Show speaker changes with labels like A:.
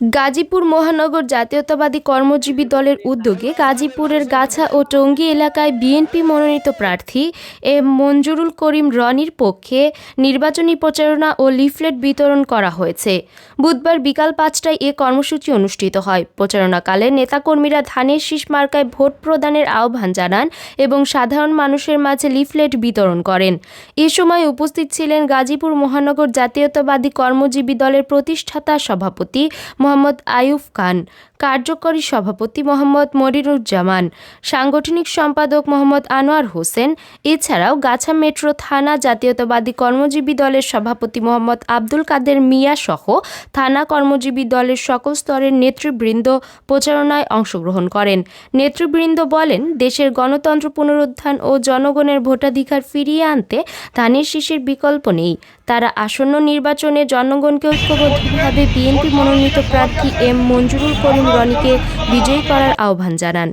A: গাজীপুর মহানগর জাতীয়তাবাদী কর্মজীবী দলের উদ্যোগে গাজীপুরের গাছা ও টঙ্গী এলাকায় বিএনপি মনোনীত প্রার্থী এম মঞ্জুরুল করিম রনির পক্ষে নির্বাচনী প্রচারণা ও লিফলেট বিতরণ করা হয়েছে। বুধবার বিকাল ৫টায় এ কর্মসূচি অনুষ্ঠিত হয়। প্রচারণাকালে নেতাকর্মীরা ধানের শীষ মার্কায় ভোট প্রদানের আহ্বান জানান এবং সাধারণ মানুষের মাঝে লিফলেট বিতরণ করেন। এ সময় উপস্থিত ছিলেন গাজীপুর মহানগর জাতীয়তাবাদী কর্মজীবী দলের প্রতিষ্ঠাতা সভাপতি মোহাম্মদ আইয়ুব খান, কার্যকরী সভাপতি মোহাম্মদ মনিরুজ্জামান, সাংগঠনিক সম্পাদক মোহাম্মদ আনোয়ার হোসেন। এছাড়াও গাছা মেট্রো থানা জাতীয়তাবাদী কর্মজীবী দলের সভাপতি মোহাম্মদ আব্দুল কাদের মিয়া সহ থানা কর্মজীবী দলের সকল স্তরের নেতৃবৃন্দ প্রচারণায় অংশগ্রহণ করেন। নেতৃবৃন্দ বলেন, দেশের গণতন্ত্র পুনরুত্থান ও জনগণের ভোটাধিকার ফিরিয়ে আনতে ধানের শীষের বিকল্প নেই। তারা আসন্ন নির্বাচনে জনগণকে ঐক্যবদ্ধভাবে বিএনপি মনোনীত প্রার্থী এম মঞ্জুরুল করিম রনিকে বিজয়ী করার আহ্বান জানান।